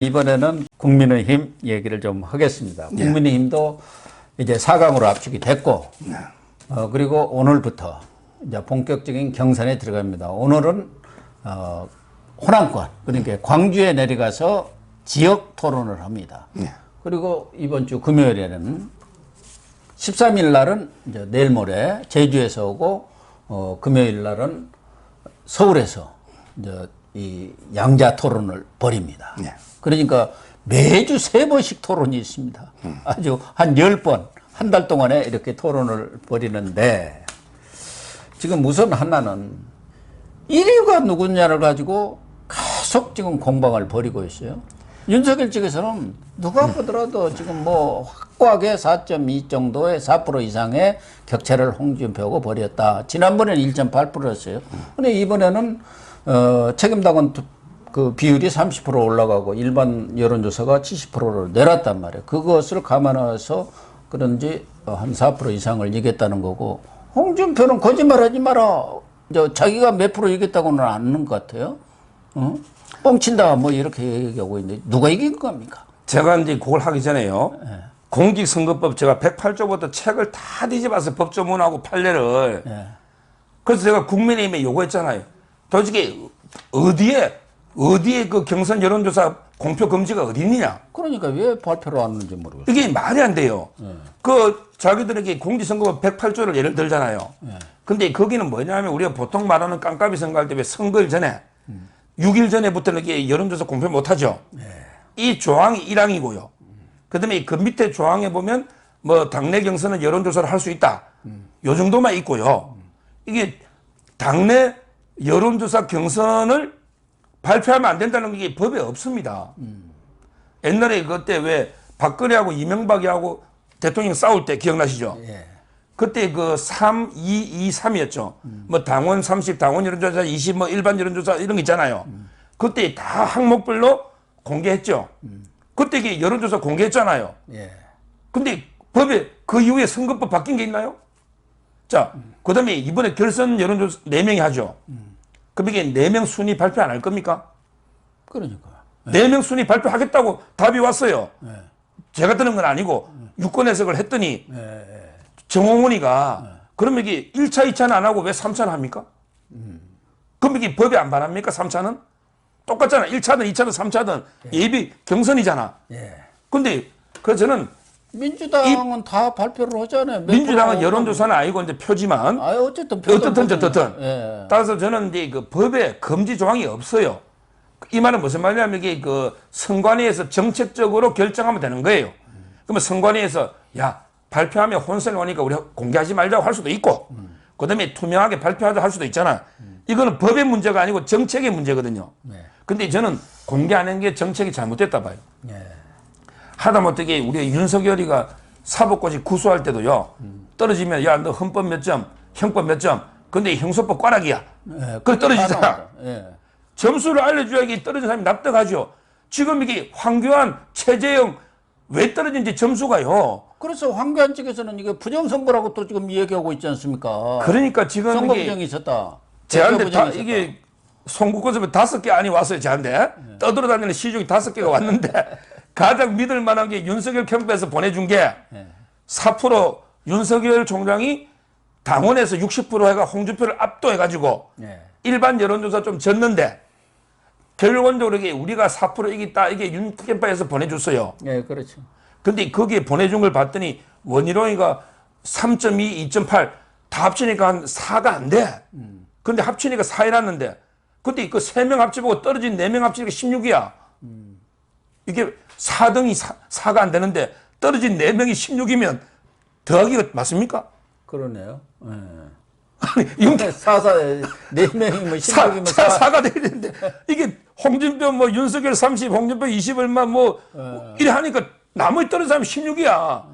이번에는 국민의힘 얘기를 좀 하겠습니다. 국민의힘도 이제 4강으로 압축이 됐고, 그리고 오늘부터 이제 본격적인 경선에 들어갑니다. 오늘은, 호남권, 그러니까 광주에 내려가서 지역 토론을 합니다. 그리고 이번 주 금요일에는 13일 날은 이제 내일 모레 제주에서 오고, 금요일 날은 서울에서 이제 이 양자 토론을 벌입니다. 그러니까 매주 3번씩 토론이 있습니다. 아주 한 10번, 한 달 동안에 이렇게 토론을 벌이는데, 지금 우선 하나는 1위가 누구냐를 가지고 계속 지금 공방을 벌이고 있어요. 윤석열 측에서는 누가 보더라도 지금 뭐 확고하게 4.2 정도의 4% 이상의 격차를 홍준표하고 벌였다. 지난번에는 1.8%였어요. 근데 이번에는 책임당원 그 비율이 30% 올라가고 일반 여론조사가 70%를 내렸단 말이에요. 그것을 감안해서 그런지 한 4% 이상을 이겼다는 거고, 홍준표는 거짓말하지 마라. 자기가 몇 프로 이겼다고는 않는 것 같아요. 뻥친다 뭐 이렇게 얘기하고 있는데 누가 이긴 겁니까? 제가 이제 그걸 하기 전에요. 공직선거법 제가 108조부터 책을 다 뒤집어서 법조문하고 판례를. 그래서 제가 국민의힘에 요구했잖아요. 솔직히 어디에 그 경선 여론조사 공표 금지가 어디 있느냐? 그러니까 왜 발표를 안 하는지 모르겠어요. 이게 말이 안 돼요. 그 자기들에게 공직선거법 108조를 예를 들잖아요. 근데 거기는 뭐냐면 우리가 보통 말하는 깜깜이 선거할 때 왜 선거일 전에 6일 전에부터는 이게 여론조사 공표 못 하죠. 이 조항이 1항이고요. 그다음에 그 밑에 조항에 보면 뭐 당내 경선은 여론조사를 할 수 있다. 요 정도만 있고요. 이게 당내 여론조사 경선을 발표하면 안 된다는 게 법에 없습니다. 옛날에 그때 왜 박근혜하고 이명박이하고 대통령 싸울 때 기억나시죠? 그때 그 3, 2, 2, 3이었죠. 뭐 당원 30, 당원 여론조사 20, 뭐 일반 여론조사 이런 거 있잖아요. 그때 다 항목별로 공개했죠. 그때 이게 여론조사 공개했잖아요. 근데 법에 그 이후에 선거법 바뀐 게 있나요? 자, 그 다음에 이번에 결선 여론조사 4명이 하죠. 그럼 이게 4명 순위 발표 안 할 겁니까? 그러니까. 4명 순위 발표하겠다고 답이 왔어요. 제가 드는 건 아니고 유권 해석을 했더니 정홍원이가 그러면 이게 1차, 2차는 안 하고 왜 3차는 합니까? 그럼 이게 법에 안 반합니까? 3차는? 똑같잖아. 1차든 2차든 3차든 예비 경선이잖아. 근데 그래서 저는 민주당은 다 발표를 하잖아요. 민주당은 여론조사는 아니고 이제 표지만. 어쨌든. 따라서 저는 이제 그 법에 금지 조항이 없어요. 이 말은 무슨 말이냐면 이게 그 선관위에서 정책적으로 결정하면 되는 거예요. 그러면 선관위에서 야, 발표하면 혼선이 오니까 우리 공개하지 말자고 할 수도 있고, 그 다음에 투명하게 발표하자 할 수도 있잖아. 이거는 법의 문제가 아니고 정책의 문제거든요. 근데 저는 공개 안 한 게 정책이 잘못됐다 봐요. 하다못해 우리 윤석열이가 사법고시 구수할 때도요, 떨어지면 야, 너 헌법 몇 점, 형법 몇 점, 근데 형소법 꽈락이야. 그래 떨어지잖아. 점수를 알려줘야 이게 떨어진 사람이 납득하죠. 지금 이게 황교안, 최재형 왜 떨어진지 점수가요. 그래서 황교안 측에서는 이게 부정선거라고 또 지금 얘기하고 있지 않습니까? 그러니까 지금 선거 부정이 있었다. 제한테 이게 송구권섭에 5개 안이 왔어요. 제한테 떠돌아다니는 시중이 5개가 왔는데 가장 믿을 만한 게 윤석열 캠프에서 보내준 게 4% 윤석열 총장이 당원에서 60% 해가 홍준표를 압도해가지고 일반 여론조사 좀 졌는데 결론적으로 이게 우리가 4% 이겼다 이게 윤 캠프에서 보내줬어요. 그렇죠. 근데 거기에 보내준 걸 봤더니 원희룡이가 3.2, 2.8 다 합치니까 한 4가 안 돼. 근데 합치니까 4이 났는데 근데 그 3명 합치고 떨어진 4명 합치니까 16이야. 이게 4등이 4가 안 되는데 떨어진 4명이 16이면 더하기가 맞습니까? 그러네요. 아니, 이게 4명이면 16이면 4가 돼야 되는데 이게 홍준표 뭐 윤석열 30, 홍준표 20 얼마 뭐 이래 하니까 나머지 떨어진 사람이 16이야.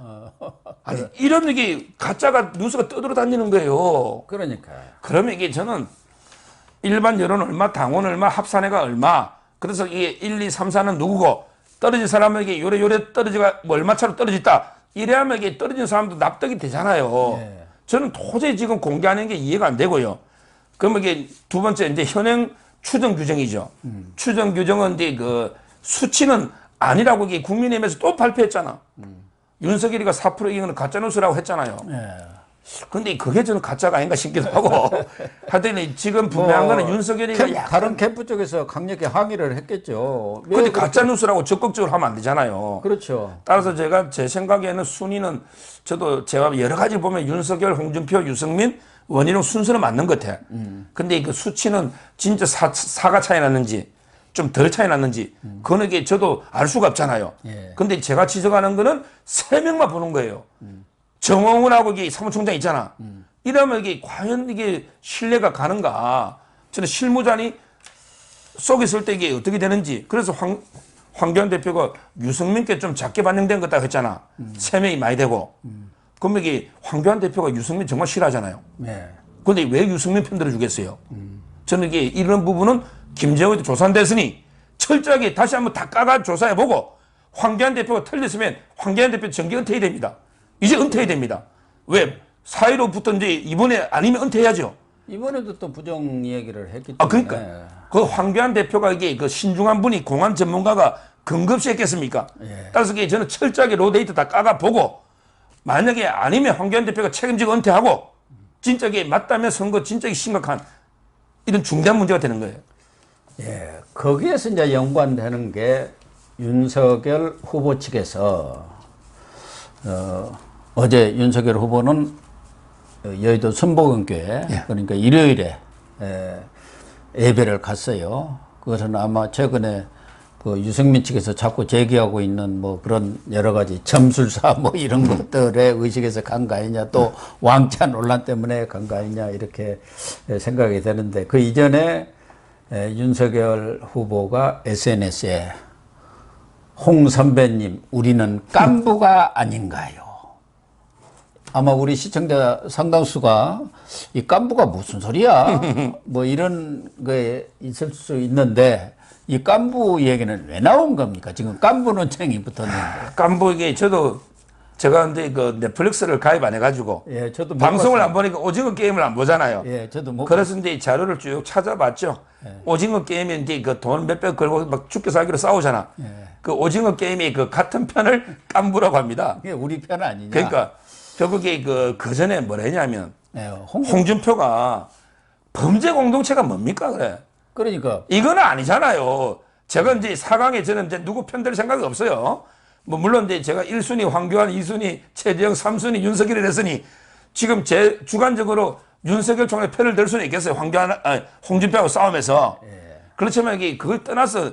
아니 이런 이게 가짜가 뉴스가 떠돌아다니는 거예요. 그러니까. 그러면 이게 저는 일반 여론 얼마, 당원 얼마, 합산해가 얼마. 그래서 이게 1, 2, 3, 4는 누구고 떨어진 사람에게 요래 떨어지가 뭐 얼마 차로 떨어졌다. 이래야면 이게 떨어진 사람도 납득이 되잖아요. 저는 도저히 지금 공개하는 게 이해가 안 되고요. 그러면 이게 두 번째 이제 현행 추정 규정이죠. 추정 규정은 이제 그 수치는 아니라고 이게 국민의힘에서 또 발표했잖아. 윤석열이가 4% 이거는 가짜뉴스라고 했잖아요. 근데 그게 저는 가짜가 아닌가 싶기도 하고. 하여튼 지금 분명한 거는 윤석열이가 다른 캠프 쪽에서 강력히 항의를 했겠죠. 근데 가짜뉴스라고 적극적으로 하면 안 되잖아요. 그렇죠. 따라서 제가 제 생각에는 순위는 저도 제가 여러 가지 보면 윤석열, 홍준표, 유승민, 원희룡 순서는 맞는 것 같아. 근데 그 수치는 진짜 사가 차이 났는지 좀 덜 차이 났는지 그거는 이게 저도 알 수가 없잖아요. 예. 근데 제가 지적하는 거는 3명만 보는 거예요. 정홍훈하고 이게 사무총장 있잖아. 이러면 이게 과연 이게 신뢰가 가는가? 저는 실무자니 속 있을 때 이게 어떻게 되는지. 그래서 황교안 대표가 유승민께 좀 작게 반영된 것 같다고 했잖아. 3명이 많이 되고. 그러면 이게 황교안 대표가 유승민 정말 싫어하잖아요. 네. 근데 왜 유승민 편 들어주겠어요? 저는 이게 이런 부분은 김재호도 조사됐으니 철저하게 다시 한번 다 까가 조사해보고 황교안 대표가 틀렸으면 황교안 대표 정기 은퇴해야 됩니다. 이제 은퇴해야 됩니다. 왜? 4.15부터 이제 이번에 아니면 은퇴해야죠. 이번에도 또 부정 얘기를 했기 때문에. 아, 그러니까. 그 황교안 대표가 이게 그 신중한 분이 공안 전문가가 근급시 했겠습니까? 예. 따라서 저는 철저하게 로데이터 다 까가보고 만약에 아니면 황교안 대표가 책임지고 은퇴하고 진짜 이게 맞다면 선거 진짜 심각한 이런 중대한 문제가 되는 거예요. 예. 거기에서 이제 연관되는 게 윤석열 후보 측에서 어제 윤석열 후보는 여의도 선복원교회 그러니까 일요일에 예배를 갔어요. 그것은 아마 최근에 그 유승민 측에서 자꾸 제기하고 있는 뭐 그런 여러 가지 점술사 뭐 이런 것들의 의식에서 간 거 아니냐 또 왕자 논란 때문에 간 거 아니냐 이렇게 생각이 되는데 그 이전에 윤석열 후보가 SNS에 홍 선배님 우리는 깐부가 아닌가요? 아마 우리 시청자 상당수가 이 깐부가 무슨 소리야? 뭐 이런 거에 있을 수 있는데 이 깐부 얘기는 왜 나온 겁니까? 지금 깐부 논쟁이 붙었는데. 깐부 이게 제가 근데 그 넷플릭스를 가입 안 해가지고 예, 저도 못 방송을 봤습니다. 안 보니까 오징어 게임을 안 보잖아요. 예, 저도 못 그래서 이제 자료를 쭉 찾아봤죠. 오징어 게임이 이제 그 돈 몇백 걸고 막 죽게 살기로 싸우잖아. 그 오징어 게임이 그 같은 편을 깐부라고 합니다. 이게 우리 편 아니냐? 그러니까 결국에 그 전에 뭐라 했냐면 예, 홍준표가 범죄 공동체가 뭡니까 그래? 그러니까 이거는 아니잖아요. 제가 이제 4강에 저는 이제 누구 편들 생각이 없어요. 뭐 물론 이제 제가 1순위 황교안, 2순위 최재형, 3순위 윤석열이 됐으니 지금 제 주관적으로 윤석열 총장의 편을 들 수는 있겠어요. 홍준표하고 싸움에서. 그렇지만 이게 그걸 떠나서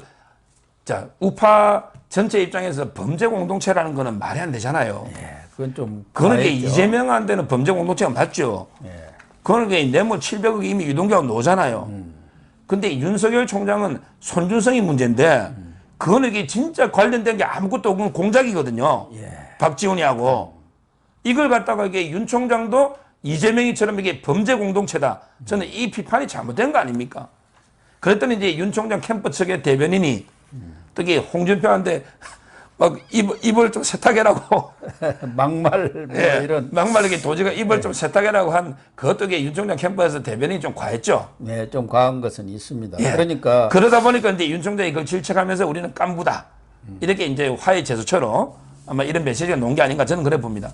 자 우파 전체 입장에서 범죄 공동체라는 거는 말이 안 되잖아요. 예, 그건 좀 그거는 게 과했죠. 이재명한테는 범죄 공동체가 맞죠. 그거는 게 뇌물 700억이 이미 유동규하고 노잖아요. 근데 윤석열 총장은 손준성이 문제인데 그거는 이게 진짜 관련된 게 아무것도 없는 공작이거든요. 박지훈이하고 이걸 갖다가 이게 윤 총장도 이재명이처럼 이게 범죄 공동체다. 저는 이 비판이 잘못된 거 아닙니까? 그랬더니 이제 윤 총장 캠프 측의 대변인이 특히 홍준표한테 막 입을 좀 세탁해라고 막말 뭐 이런 막말하게 도지가 입을 좀 세탁해라고 한 그것도 윤 총장 캠프에서 대변인이 좀 과했죠. 네, 좀 과한 것은 있습니다. 예. 그러니까 그러다 보니까 이제 윤 총장이 그걸 질책하면서 우리는 깐부다. 이렇게 이제 화해 제스처로 아마 이런 메시지가 놓은 게 아닌가 저는 그래 봅니다.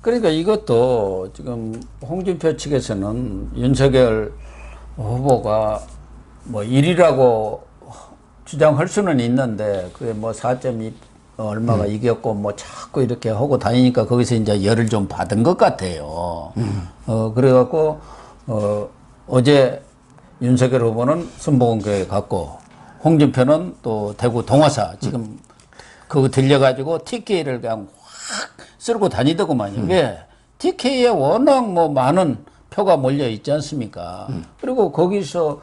그러니까 이것도 지금 홍준표 측에서는 윤석열 후보가 뭐 1위라고 주장할 수는 있는데 그게 뭐 4.2 얼마가 이겼고 뭐 자꾸 이렇게 하고 다니니까 거기서 이제 열을 좀 받은 것 같아요. 그래갖고 어제 윤석열 후보는 순복음교회 갔고 홍준표는 또 대구 동화사 지금 그거 들려가지고 TK를 그냥 확 쓸고 다니더구만요. 왜? TK에 워낙 뭐 많은 표가 몰려 있지 않습니까? 그리고 거기서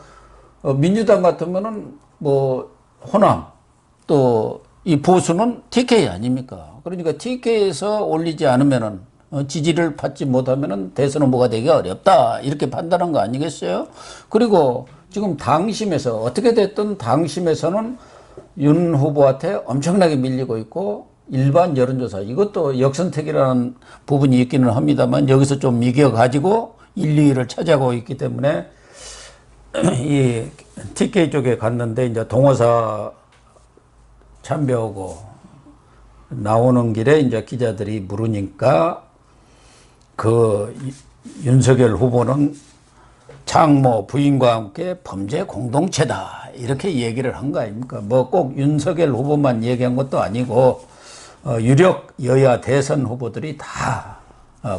민주당 같으면은 뭐 호남 또 이 보수는 TK 아닙니까? 그러니까 TK에서 올리지 않으면은 지지를 받지 못하면은 대선 후보가 되기 어렵다 이렇게 판단한 거 아니겠어요? 그리고 지금 당심에서 어떻게 됐든 당심에서는 윤 후보한테 엄청나게 밀리고 있고 일반 여론조사 이것도 역선택이라는 부분이 있기는 합니다만 여기서 좀 이겨가지고 1, 2위를 차지하고 있기 때문에 이 TK 쪽에 갔는데 이제 동호사 참배하고 나오는 길에 이제 기자들이 물으니까 그 윤석열 후보는 장모 부인과 함께 범죄 공동체다 이렇게 얘기를 한 거 아닙니까? 뭐 꼭 윤석열 후보만 얘기한 것도 아니고 유력 여야 대선 후보들이 다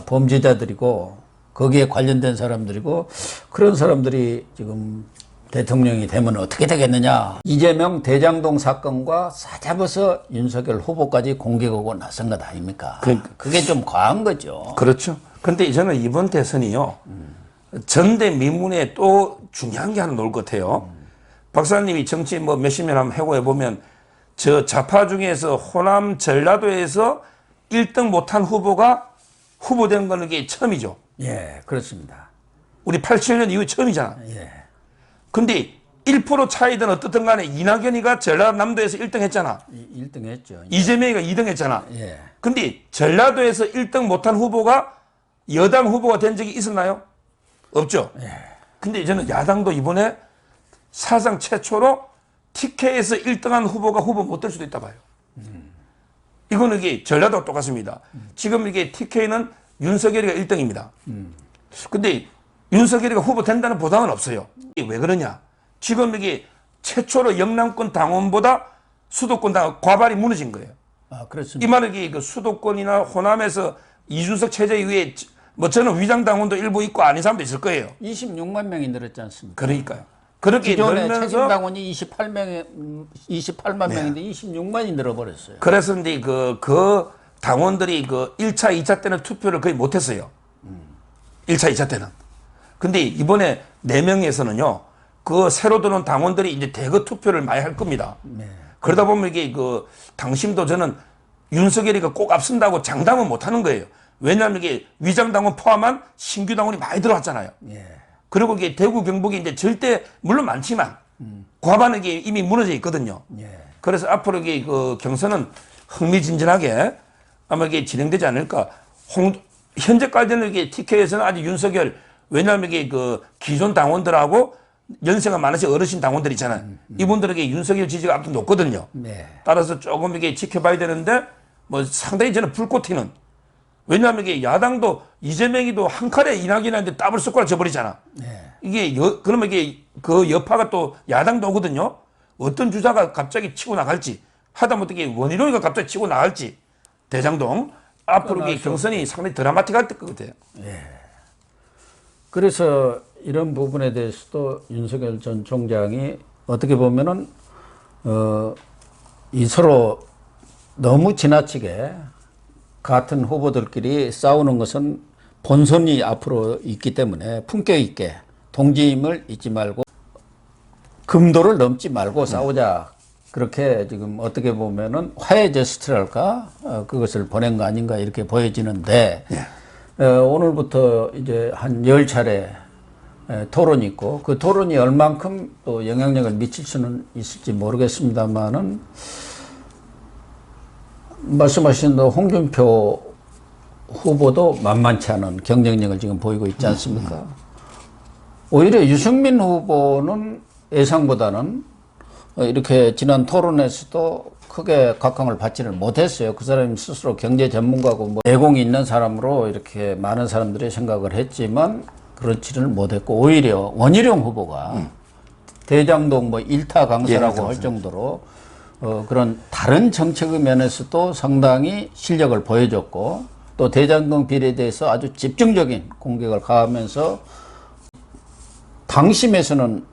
범죄자들이고 거기에 관련된 사람들이고 그런 사람들이 지금 대통령이 되면 어떻게 되겠느냐. 이재명 대장동 사건과 사잡아서 윤석열 후보까지 공격하고 나선 것 아닙니까? 그게 좀 과한 거죠. 그렇죠. 근데 저는 이번 대선이요. 전대미문에 또 중요한 게 하나 나올 것 같아요. 박사님이 정치 뭐 몇십 년 한번 해고해 보면 저 좌파 중에서 호남 전라도에서 1등 못한 후보가 후보된 거는 이게 처음이죠. 예, 그렇습니다. 우리 87년 이후 처음이잖아. 예. 근데 1% 차이든 어떻든 간에 이낙연이가 전라남도에서 1등 했잖아. 1등 했죠. 이재명이가 2등 했잖아. 예. 근데 전라도에서 1등 못한 후보가 여당 후보가 된 적이 있었나요? 없죠. 예. 근데 저는 야당도 이번에 사상 최초로 TK에서 1등한 후보가 후보 못 될 수도 있다 봐요. 이거는 이게 전라도와 똑같습니다. 지금 이게 TK는 윤석열이가 1등입니다. 근데 윤석열이가 후보 된다는 보장은 없어요. 이게 왜 그러냐? 지금 이게 최초로 영남권 당원보다 수도권 당원 과반이 무너진 거예요. 아, 그렇습니다. 이 말은 이게 그 수도권이나 호남에서 이준석 체제 이후에 뭐 저는 위장 당원도 일부 있고 아닌 사람도 있을 거예요. 26만 명이 늘었지 않습니까? 그러니까요. 그렇게 기존에 늘면서 책임 당원이 28만 명인데 26만이 늘어버렸어요. 그래서 이제 그 당원들이 그 1차, 2차 때는 투표를 거의 못 했어요. 1차, 2차 때는. 근데 이번에 4명에서는요, 그 새로 들어온 당원들이 이제 대거 투표를 많이 할 겁니다. 네. 그러다 보면 이게 그 당심도 저는 윤석열이가 꼭 앞선다고 장담은 못 하는 거예요. 왜냐하면 이게 위장당원 포함한 신규 당원이 많이 들어왔잖아요. 예. 그리고 이게 대구 경북이 이제 절대 물론 많지만 과반은 이게 이미 무너져 있거든요. 예. 그래서 앞으로 이게 그 경선은 흥미진진하게 아마 이게 진행되지 않을까. 현재까지는 이게 TK에서는 아직 윤석열, 왜냐하면 이게 그 기존 당원들하고 연세가 많으신 어르신 당원들 있잖아요. 이분들에게 윤석열 지지가 아무튼 높거든요. 네. 따라서 조금 이게 지켜봐야 되는데 뭐 상당히 저는 불꽃 튀는. 왜냐하면 이게 야당도 이재명이도 한 칼에 이낙연한테 더블 스코어 져버리잖아. 네. 이게 그러면 이게 그 여파가 또 야당도 오거든요. 어떤 주자가 갑자기 치고 나갈지 하다못해 원희룡이가 갑자기 치고 나갈지 대장동 앞으로 이게 경선이 상당히 드라마틱할 것 같아요. 예. 그래서 이런 부분에 대해서도 윤석열 전 총장이 어떻게 보면은 이 서로 너무 지나치게 같은 후보들끼리 싸우는 것은 본선이 앞으로 있기 때문에 품격 있게 동지임을 잊지 말고 금도를 넘지 말고 싸우자. 그렇게 지금 어떻게 보면은 화해 제스처랄까 그것을 보낸 거 아닌가 이렇게 보여지는데 오늘부터 이제 한 10차례 토론이 있고 그 토론이 얼만큼 또 영향력을 미칠 수는 있을지 모르겠습니다만은 말씀하신 홍준표 후보도 만만치 않은 경쟁력을 지금 보이고 있지 않습니까? 오히려 유승민 후보는 예상보다는 이렇게 지난 토론에서도 크게 각광을 받지를 못했어요. 그 사람이 스스로 경제 전문가고 뭐 내공이 있는 사람으로 이렇게 많은 사람들이 생각을 했지만 그렇지는 못했고 오히려 원희룡 후보가 대장동 뭐 일타 강사라고 할 정도로 그런 다른 정책의 면에서도 상당히 실력을 보여줬고 또 대장동 비리에 대해서 아주 집중적인 공격을 가하면서 당심에서는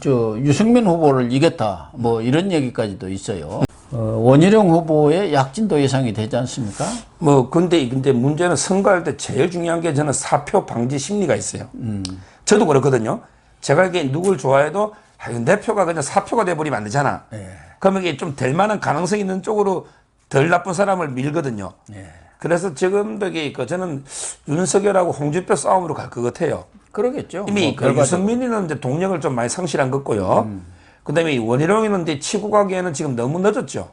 유승민 후보를 이겼다 뭐 이런 얘기까지도 있어요. 원희룡 후보의 약진도 예상이 되지 않습니까? 뭐 근데 문제는 선거할 때 제일 중요한 게 저는 사표 방지 심리가 있어요. 저도 그렇거든요. 제가 이게 누굴 좋아해도 내 표가 그냥 사표가 돼버리면 안 되잖아. 예. 그러면 이게 좀 될 만한 가능성이 있는 쪽으로 덜 나쁜 사람을 밀거든요. 예. 그래서 지금도 이게 저는 윤석열하고 홍준표 싸움으로 갈 것 같아요. 그러겠죠. 이미 뭐 유승민이는 이제 동력을 좀 많이 상실한 것 같고요. 그다음에 원희룡이는 이제 치고 가기에는 지금 너무 늦었죠.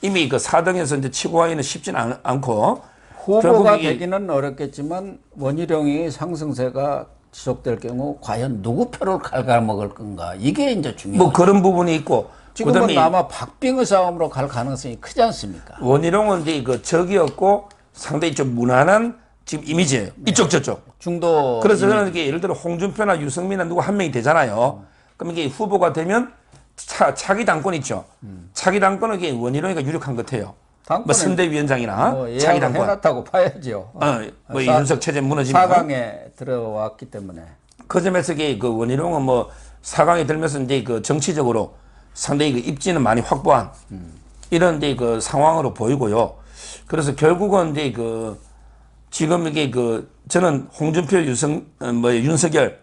이미 그 4등에서 이제 치고 가기는 쉽지는 않고 후보가 되기는 어렵겠지만 원희룡이 상승세가 지속될 경우 과연 누구 표를 갉아먹을 건가 이게 이제 중요해요. 뭐 그런 부분이 있고 지금은 그다음에 아마 박빙의 싸움으로 갈 가능성이 크지 않습니까? 원희룡은 이제 그 적이었고 상당히 좀 무난한 지금 이미지예요. 이쪽 저쪽. 중도. 그래서 저는 이게 예를 들어 홍준표나 유승민이나 누구 한 명이 되잖아요. 그럼 이게 후보가 되면 차기 당권 있죠. 차기 당권은 이게 원희룡이가 유력한 것 같아요. 뭐 선대위원장이나 뭐 차기 예약을 당권. 해놨다고 봐야죠. 뭐 윤석 체제 무너지면 4강에 들어왔기 때문에. 그 점에서 이게 그 원희룡은 뭐 4강에 들면서 이제 그 정치적으로 상당히 그 입지는 많이 확보한 이런 이제 그 상황으로 보이고요. 그래서 결국은 이제 그 지금 이게 그 저는 홍준표 윤석열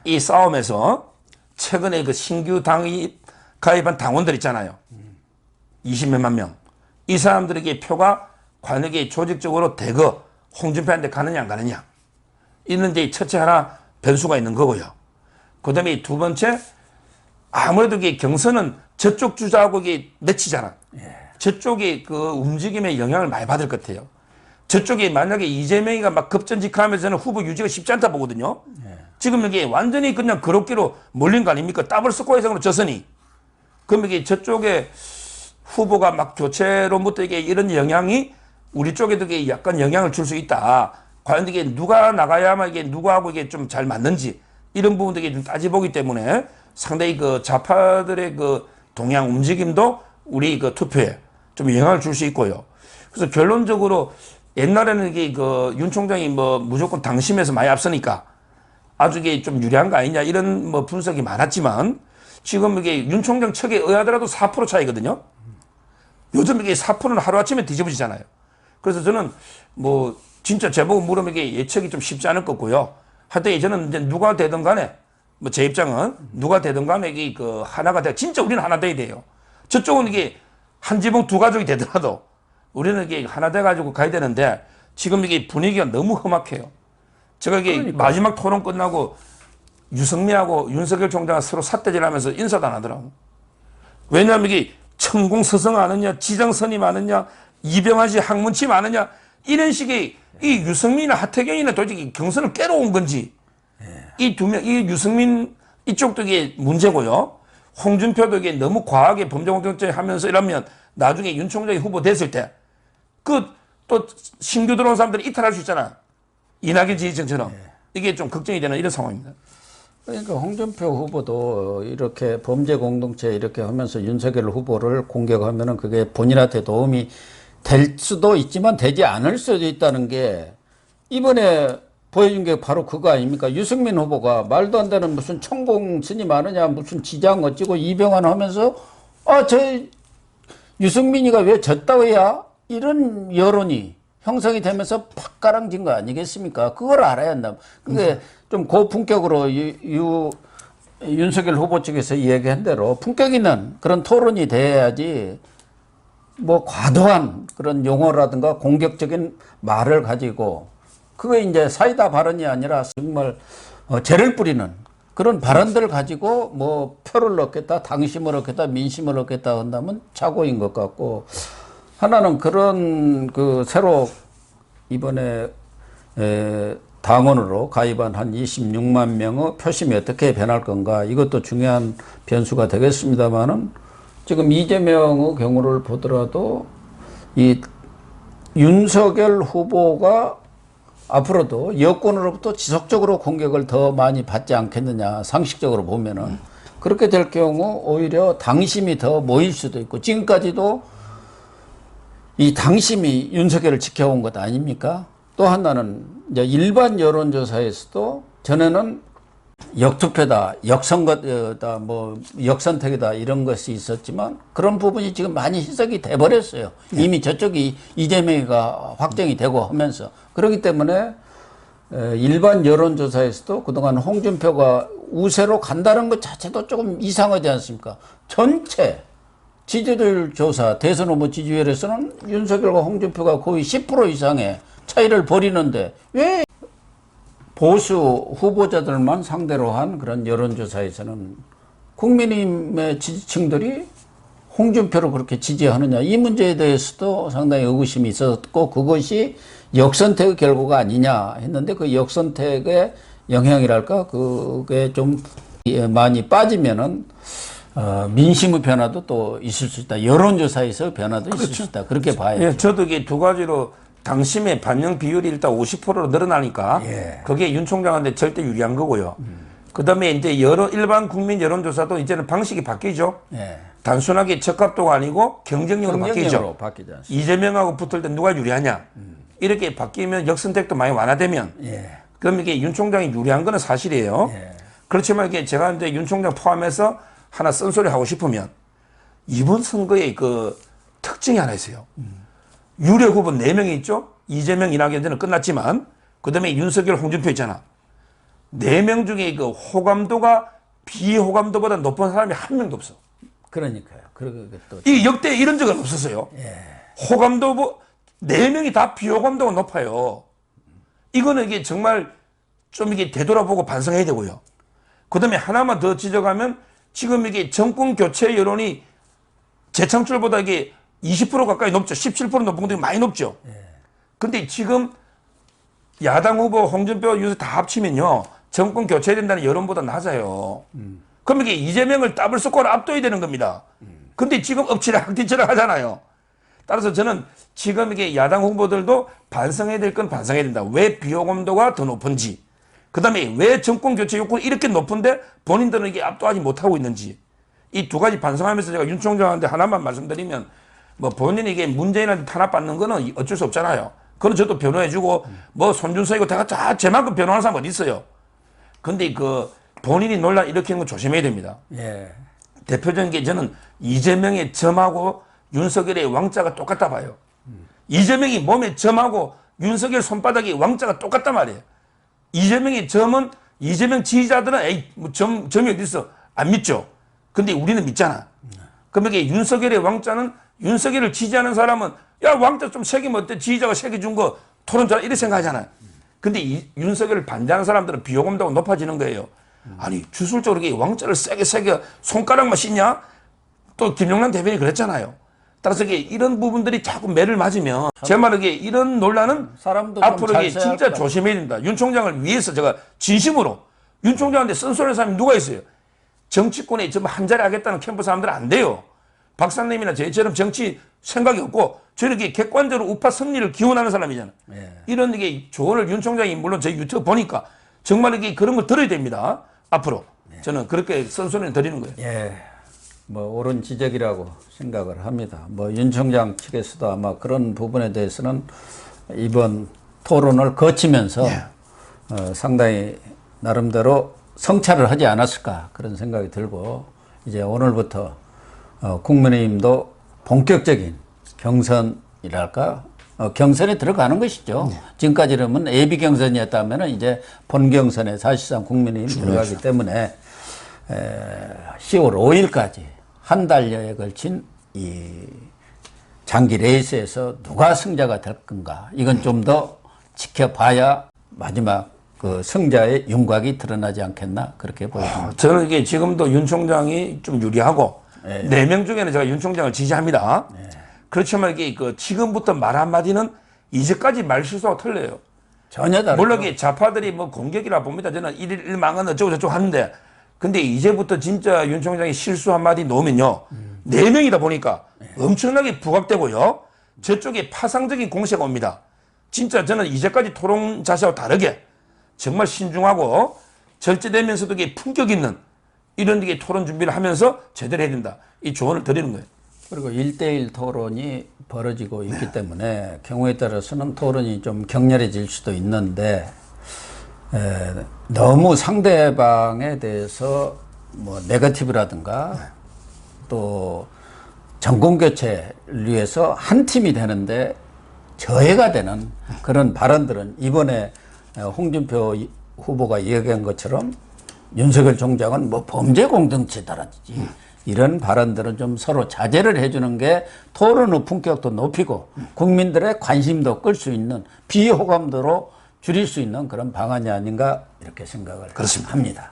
이 싸움에서 최근에 그 신규 당이 가입한 당원들 있잖아요. 20몇만 명. 이 사람들에게 표가 과연 이게 조직적으로 대거 홍준표한테 가느냐 안 가느냐. 이런 이제 첫째 하나 변수가 있는 거고요. 그 다음에 두 번째, 아무래도 이게 경선은 저쪽 주자하고 이게 맺히잖아. 저쪽이 그 움직임에 영향을 많이 받을 것 같아요. 저쪽이 만약에 이재명이가 막 급전직하면서 저는 후보 유지가 쉽지 않다 보거든요. 지금 이게 완전히 그냥 그렇게로 몰린 거 아닙니까? 더블 스코어에서 졌으니. 그럼 이게 저쪽에 후보가 막 교체로부터 이게 이런 영향이 우리 쪽에도 이게 약간 영향을 줄 수 있다. 과연 이게 누가 나가야만 이게 누구하고 이게 좀 잘 맞는지 이런 부분들이 좀 따져보기 때문에 상당히 그 좌파들의 그 동향 움직임도 우리 그 투표에 좀 영향을 줄 수 있고요. 그래서 결론적으로 옛날에는 이게 그 윤 총장이 뭐 무조건 당심에서 많이 앞서니까 아주 이게 좀 유리한 거 아니냐 이런 뭐 분석이 많았지만 지금 이게 윤 총장 척에 의하더라도 4% 차이거든요. 요즘 이게 4%는 하루아침에 뒤집어지잖아요. 그래서 저는 뭐 진짜 제보고 물으면 이게 예측이 좀 쉽지 않을 거고요. 하여튼 저는 이제 누가 되든 간에 뭐 제 입장은 누가 되든 간에 이게 그 하나가 돼. 진짜 우리는 하나 돼야 돼요. 저쪽은 이게 한 지붕 두 가족이 되더라도 우리는 이게 하나 돼가지고 가야 되는데 지금 이게 분위기가 너무 험악해요. 제가 이게 마지막 토론 끝나고 유승민하고 윤석열 총장이 서로 삿대질하면서 인사도 안 하더라고. 왜냐하면 이게 천공서성 아느냐, 지정선임 아느냐, 이병환 씨 학문침 아느냐 이런 식의 이 유승민이나 하태경이나 도대체 경선을 깨러 온 건지 이 두 명, 이 유승민 이쪽도 이게 문제고요. 홍준표도 이게 너무 과하게 범죄공동체 하면서 이러면 나중에 윤 총장이 후보 됐을 때 그 또 신규 들어온 사람들이 이탈할 수 있잖아. 이낙연 지지층처럼. 이게 좀 걱정이 되는 이런 상황입니다. 그러니까 홍준표 후보도 이렇게 범죄 공동체 이렇게 하면서 윤석열 후보를 공격하면은 그게 본인한테 도움이 될 수도 있지만 되지 않을 수도 있다는 게 이번에 보여준 게 바로 그거 아닙니까? 유승민 후보가 말도 안 되는 무슨 천공 스님 아느냐 무슨 지장 어찌고 이병환 하면서 저 유승민이가 왜 졌다고야? 이런 여론이 형성이 되면서 팍 가랑진 거 아니겠습니까? 그걸 알아야 한다. 그게 좀 고품격으로 윤석열 후보 측에서 얘기한 대로 품격 있는 그런 토론이 돼야지 뭐 과도한 그런 용어라든가 공격적인 말을 가지고 그게 이제 사이다 발언이 아니라 정말 죄를 뿌리는 그런 발언들을 가지고 뭐 표를 얻겠다, 당심을 얻겠다, 민심을 얻겠다 한다면 착오인 것 같고 하나는 그런 그 새로 이번에 당원으로 가입한 한 26만 명의 표심이 어떻게 변할 건가 이것도 중요한 변수가 되겠습니다만은 지금 이재명의 경우를 보더라도 이 윤석열 후보가 앞으로도 여권으로부터 지속적으로 공격을 더 많이 받지 않겠느냐 상식적으로 보면은 그렇게 될 경우 오히려 당심이 더 모일 수도 있고 지금까지도 이 당심이 윤석열을 지켜온 것 아닙니까? 또 하나는 이제 일반 여론조사에서도 전에는 역투표다, 역선거다, 뭐 역선택이다 이런 것이 있었지만 그런 부분이 지금 많이 희석이 돼버렸어요. 이미 저쪽이 이재명이가 확정이 되고 하면서 그렇기 때문에 일반 여론조사에서도 그동안 홍준표가 우세로 간다는 것 자체도 조금 이상하지 않습니까? 전체 지지율 조사 대선 후보 지지율에서는 윤석열과 홍준표가 거의 10% 이상의 차이를 벌이는데 왜 보수 후보자들만 상대로 한 그런 여론조사에서는 국민의힘의 지지층들이 홍준표를 그렇게 지지하느냐 이 문제에 대해서도 상당히 의구심이 있었고 그것이 역선택의 결과가 아니냐 했는데 그 역선택의 영향이랄까 그게 좀 많이 빠지면은 민심의 변화도 또 있을 수 있다. 여론조사에서 변화도 있을 수 있다. 그렇게 봐야죠. 예, 저도 이게 두 가지로 당심의 반영 비율이 일단 50%로 늘어나니까 그게 윤 총장한테 절대 유리한 거고요. 그다음에 이제 일반 국민 여론조사도 이제는 방식이 바뀌죠. 단순하게 적합도가 아니고 경쟁력으로 바뀌죠. 이재명하고 붙을 때 누가 유리하냐. 이렇게 바뀌면 역선택도 많이 완화되면 그럼 이게 윤 총장이 유리한 거는 사실이에요. 그렇지만 이게 제가 이제 윤 총장 포함해서 하나 쓴소리 하고 싶으면 이번 선거의 그 특징이 하나 있어요. 유력 후보 4명이 있죠. 이재명, 이낙연은 끝났지만 그다음에 윤석열, 홍준표 있잖아. 4명 중에 그 호감도가 비호감도보다 높은 사람이 한 명도 없어. 그러니까요. 그리고 또 이 역대 이런 적은 없었어요. 호감도 4명이 다 비호감도가 높아요. 이거는 이게 정말 좀 이게 되돌아보고 반성해야 되고요. 그다음에 하나만 더 지적하면 지금 이게 정권 교체 여론이 재창출보다 이게 20% 가까이 높죠. 17% 높은 것들이 많이 높죠. 근데 지금 야당 후보 홍준표 유세 다 합치면요. 정권 교체된다는 여론보다 낮아요. 그럼 이게 이재명을 더블 스코어로 압도해야 되는 겁니다. 근데 지금 엎치락 뒤치락 하잖아요. 따라서 저는 지금 이게 야당 후보들도 반성해야 될 건 반성해야 된다. 왜 비호감도가 더 높은지. 그 다음에 왜 정권 교체 욕구가 이렇게 높은데 본인들은 이게 압도하지 못하고 있는지. 이 두 가지 반성하면서 제가 윤 총장한테 하나만 말씀드리면 뭐 본인이 이게 문재인한테 탄압받는 거는 어쩔 수 없잖아요. 그건 저도 변호해주고 뭐 손준성이고 다 제만큼 변호하는 사람 어디 있어요. 근데 그 본인이 논란 일으키는 거 조심해야 됩니다. 대표적인 게 저는 이재명의 점하고 윤석열의 왕자가 똑같다 봐요. 이재명이 몸에 점하고 윤석열 손바닥에 왕자가 똑같단 말이에요. 이재명의 점은 이재명 지지자들은 에이 뭐 점이 어디 있어 안 믿죠. 근데 우리는 믿잖아. 그럼 이게 윤석열의 왕자는 윤석열을 지지하는 사람은 야 왕자 좀 새기면 어때? 지지자가 새겨준 거 토론 잘 이렇게 생각하잖아요. 근데 윤석열을 반대하는 사람들은 비호감도가 높아지는 거예요. 아니 주술적으로 이게 왕자를 세게 새겨 손가락만 씻냐? 또 김용남 대변인이 그랬잖아요. 따라서 이게 이런 부분들이 자꾸 매를 맞으면 제 말은 이게 이런 논란은 앞으로 이게 진짜 조심해야 된다. 윤 총장을 위해서 제가 진심으로 윤 총장한테 쓴소리하는 사람이 누가 있어요? 정치권에 전부 한 자리 하겠다는 캠프 사람들은 안 돼요. 박사님이나 저희처럼 정치 생각이 없고 저는 이렇게 객관적으로 우파 승리를 기원하는 사람이잖아. 이런 이게 조언을 윤 총장이 물론 저희 유튜브 보니까 정말 이게 그런 걸 들어야 됩니다. 앞으로 저는 그렇게 쓴소리를 드리는 거예요. 뭐 옳은 지적이라고 생각을 합니다. 뭐 윤 총장 측에서도 아마 그런 부분에 대해서는 이번 토론을 거치면서 상당히 나름대로 성찰을 하지 않았을까 그런 생각이 들고 이제 오늘부터 국민의힘도 본격적인 경선이랄까 경선에 들어가는 것이죠. 지금까지는 예비 경선이었다면 이제 본 경선에 사실상 국민의힘 들어가기 때문에 10월 5일까지 한 달여에 걸친 이 장기 레이스에서 누가 승자가 될 건가 이건 좀 더 지켜봐야 마지막 그 승자의 윤곽이 드러나지 않겠나 그렇게 보입니다. 저는 이게 지금도 윤 총장이 좀 유리하고 4명 중에는 제가 윤 총장을 지지합니다. 그렇지만 이게 그 지금부터 말 한마디는 이제까지 말 실수하고 틀려요. 전혀 다르죠. 물론 이게 좌파들이 뭐 공격이라 봅니다. 저는 1일 1망은 어쩌고저쩌고 하는데 근데 이제부터 진짜 윤 총장이 실수 한마디 놓으면요. 4명이다 보니까 엄청나게 부각되고요. 저쪽에 파상적인 공세가 옵니다. 진짜 저는 이제까지 토론 자세와 다르게 정말 신중하고 절제되면서도 이게 품격 있는 이런 게 토론 준비를 하면서 제대로 해야 된다. 이 조언을 드리는 거예요. 그리고 1대1 토론이 벌어지고 있기 때문에 경우에 따라서는 토론이 좀 격렬해질 수도 있는데 너무 상대방에 대해서 뭐 네거티브라든가 또 정권 교체를 위해서 한 팀이 되는데 저해가 되는 그런 발언들은 이번에 홍준표 후보가 이야기한 것처럼 윤석열 총장은 뭐 범죄 공동체다라든지 이런 발언들은 좀 서로 자제를 해주는 게 토론의 품격도 높이고 국민들의 관심도 끌 수 있는 비호감도로 줄일 수 있는 그런 방안이 아닌가 이렇게 생각을 합니다.